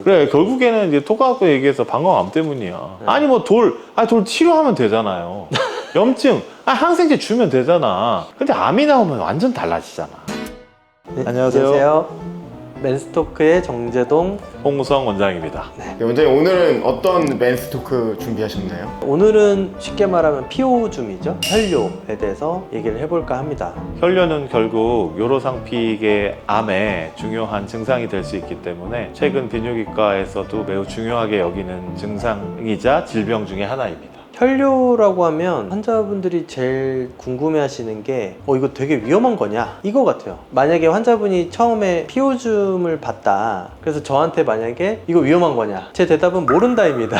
그래, 결국에는 이제 토가갖고 얘기해서 방광암 때문이야. 아니 뭐 돌 치료하면 되잖아요. 염증, 항생제 주면 되잖아. 근데 암이 나오면 완전 달라지잖아. 네, 안녕하세요. 맨스토크의 정재동 홍무성 원장입니다. 네, 원장님 오늘은 어떤 맨스토크 준비하셨나요? 오늘은 쉽게 말하면 피오줌이죠. 혈뇨에 대해서 얘기를 해볼까 합니다. 혈뇨는 결국 요로상피계 암의 중요한 증상이 될 수 있기 때문에 최근 비뇨기과에서도 매우 중요하게 여기는 증상이자 질병 중에 하나입니다. 혈뇨라고 하면 환자분들이 제일 궁금해하시는 게 이거 되게 위험한 거냐 이거 같아요. 만약에 환자분이 처음에 피오줌을 봤다, 그래서 저한테 만약에 이거 위험한 거냐, 제 대답은 모른다입니다.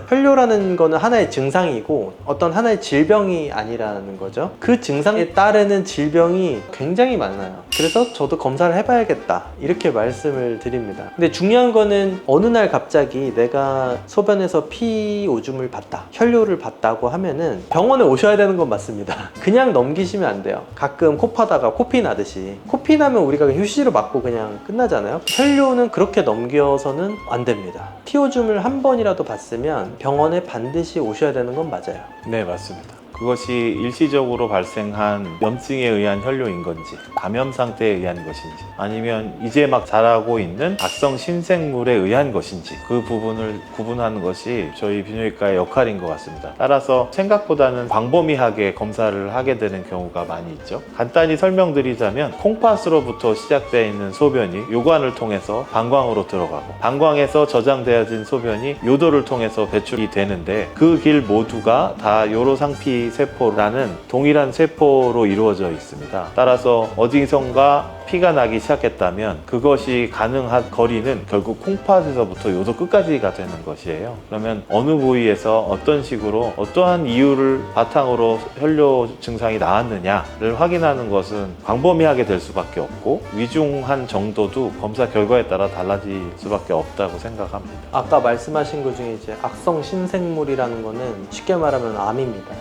혈뇨라는 거는 하나의 증상이고 어떤 하나의 질병이 아니라는 거죠. 그 증상에 따르는 질병이 굉장히 많아요. 그래서 저도 검사를 해봐야겠다 이렇게 말씀을 드립니다. 근데 중요한 거는 어느 날 갑자기 내가 소변에서 피오줌을 봤다, 혈뇨를 봤다고 하면은 병원에 오셔야 되는 건 맞습니다. 그냥 넘기시면 안 돼요. 가끔 코 파다가 코피 나듯이, 코피 나면 우리가 휴지로 맞고 그냥 끝나잖아요. 혈뇨는 그렇게 넘겨서는 안 됩니다. 피오줌을 한 번이라도 봤으면 병원에 반드시 오셔야 되는 건 맞아요. 네, 맞습니다. 그것이 일시적으로 발생한 염증에 의한 혈뇨인 건지, 감염 상태에 의한 것인지, 아니면 이제 막 자라고 있는 악성 신생물에 의한 것인지, 그 부분을 구분하는 것이 저희 비뇨기과의 역할인 것 같습니다. 따라서 생각보다는 광범위하게 검사를 하게 되는 경우가 많이 있죠. 간단히 설명드리자면 콩팥으로부터 시작되어 있는 소변이 요관을 통해서 방광으로 들어가고, 방광에서 저장되어진 소변이 요도를 통해서 배출이 되는데, 그 길 모두가 다 요로상피 세포라는 동일한 세포로 이루어져 있습니다. 따라서 어디선가 피가 나기 시작했다면 그것이 가능한 거리는 결국 콩팥에서부터 요도 끝까지가 되는 것이에요. 그러면 어느 부위에서 어떤 식으로 어떠한 이유를 바탕으로 혈뇨 증상이 나왔느냐를 확인하는 것은 광범위하게 될 수밖에 없고, 위중한 정도도 검사 결과에 따라 달라질 수밖에 없다고 생각합니다. 아까 말씀하신 것 중에 이제 악성 신생물이라는 거는 쉽게 말하면 암입니다.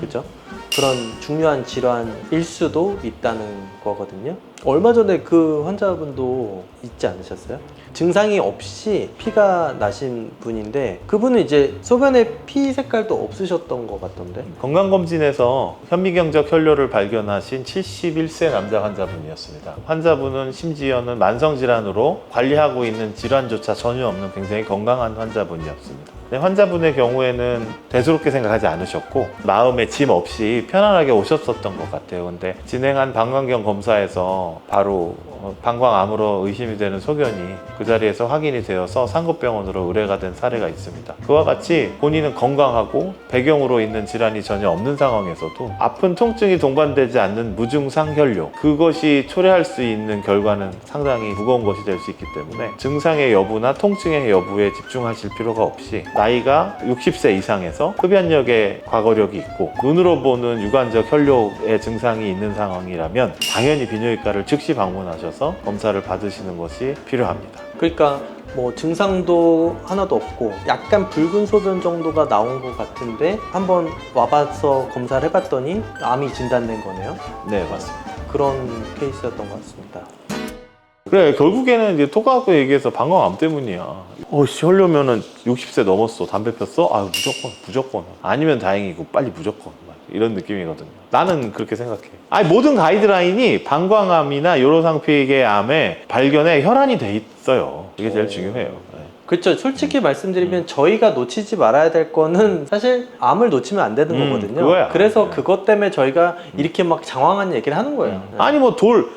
그죠? 그런 중요한 질환일 수도 있다는 거거든요. 얼마 전에 그 환자분도 있지 않으셨어요? 증상이 없이 피가 나신 분인데, 그분은 이제 소변에 피 색깔도 없으셨던 것 같던데. 건강검진에서 현미경적 혈뇨를 발견하신 71세 남자 환자분이었습니다. 환자분은 심지어는 만성질환으로 관리하고 있는 질환조차 전혀 없는 굉장히 건강한 환자분이었습니다. 환자분의 경우에는 대수롭게 생각하지 않으셨고 마음에 짐 없이 편안하게 오셨었던 것 같아요. 근데 진행한 방광경 검사에서 바로 방광암으로 의심이 되는 소견이 그 자리에서 확인이 되어서 상급병원으로 의뢰가 된 사례가 있습니다. 그와 같이 본인은 건강하고 배경으로 있는 질환이 전혀 없는 상황에서도 아픈 통증이 동반되지 않는 무증상 혈뇨, 그것이 초래할 수 있는 결과는 상당히 무거운 것이 될 수 있기 때문에 증상의 여부나 통증의 여부에 집중하실 필요가 없이, 나이가 60세 이상에서 흡연력에 과거력이 있고 눈으로 보는 유관적 혈뇨의 증상이 있는 상황이라면 당연히 비뇨기과를 즉시 방문하셔서 검사를 받으시는 것이 필요합니다. 그러니까 뭐 증상도 하나도 없고 약간 붉은 소변 정도가 나온 것 같은데 한번 와봐서 검사를 해봤더니 암이 진단된 거네요. 네, 맞습니다. 그런 케이스였던 것 같습니다. 그래, 결국에는 이제 토가갖고 얘기해서 방광암 때문이야. 혈뇨면은 60세 넘었어, 담배 폈어? 아유, 무조건. 아니면 다행이고 빨리 무조건. 이런 느낌이거든요. 나는 그렇게 생각해. 모든 가이드라인이 방광암이나 요로상피계 암의 발견에 혈안이 돼 있어요. 이게 제일 중요해요. 그렇죠. 솔직히 말씀드리면 저희가 놓치지 말아야 될 거는 사실 암을 놓치면 안 되는 거거든요. 그거야. 그래서 그것 때문에 저희가 이렇게 막 장황한 얘기를 하는 거예요. 아니 뭐 돌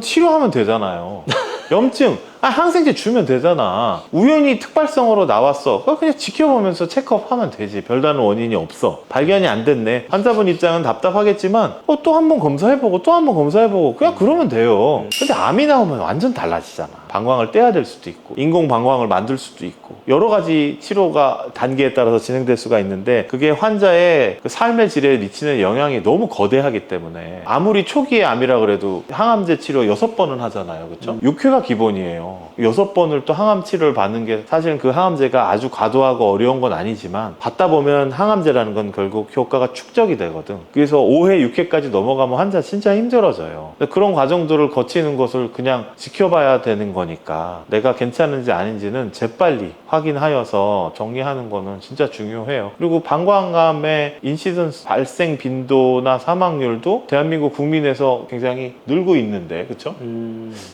치료하면 되잖아요. 염증, 항생제 주면 되잖아. 우연히 특발성으로 나왔어. 그냥 지켜보면서 체크업하면 되지. 별다른 원인이 없어. 발견이 안 됐네. 환자분 입장은 답답하겠지만 또 한 번 검사해보고 또 한 번 검사해보고 그냥 그러면 돼요. 근데 암이 나오면 완전 달라지잖아. 방광을 떼야 될 수도 있고 인공 방광을 만들 수도 있고 여러 가지 치료가 단계에 따라서 진행될 수가 있는데, 그게 환자의 그 삶의 질에 미치는 영향이 너무 거대하기 때문에 아무리 초기의 암이라 그래도 항암제 치료 6번은 하잖아요. 그렇죠? 6회가 기본이에요. 6번을 또 항암 치료를 받는 게 사실은 그 항암제가 아주 과도하고 어려운 건 아니지만 받다 보면 항암제라는 건 결국 효과가 축적이 되거든. 그래서 5회, 6회까지 넘어가면 환자 진짜 힘들어져요. 그런 과정들을 거치는 것을 그냥 지켜봐야 되는 거냐, 거니까 내가 괜찮은지 아닌지는 재빨리 확인하여서 정리하는 거는 진짜 중요해요. 그리고 방광암의 인시던스 발생 빈도나 사망률도 대한민국 국민에서 굉장히 늘고 있는데, 그쵸?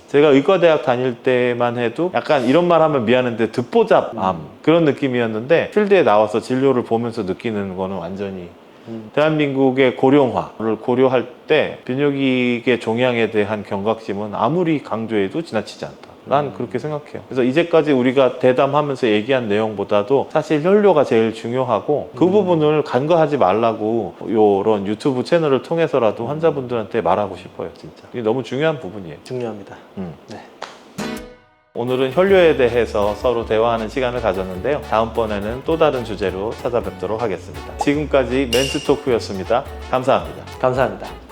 제가 의과대학 다닐 때만 해도 약간 이런 말 하면 미안한데 듣보잡암 그런 느낌이었는데 필드에 나와서 진료를 보면서 느끼는 거는 완전히 대한민국의 고령화를 고려할 때 비뇨기계 종양에 대한 경각심은 아무리 강조해도 지나치지 않다. 난 그렇게 생각해요. 그래서 이제까지 우리가 대담하면서 얘기한 내용보다도 사실 혈뇨가 제일 중요하고 그 부분을 간과하지 말라고 요런 유튜브 채널을 통해서라도 환자분들한테 말하고 싶어요. 진짜 이게 너무 중요한 부분이에요. 중요합니다. 네. 오늘은 혈뇨에 대해서 서로 대화하는 시간을 가졌는데요. 다음번에는 또 다른 주제로 찾아뵙도록 하겠습니다. 지금까지 멘트토크였습니다. 감사합니다. 감사합니다.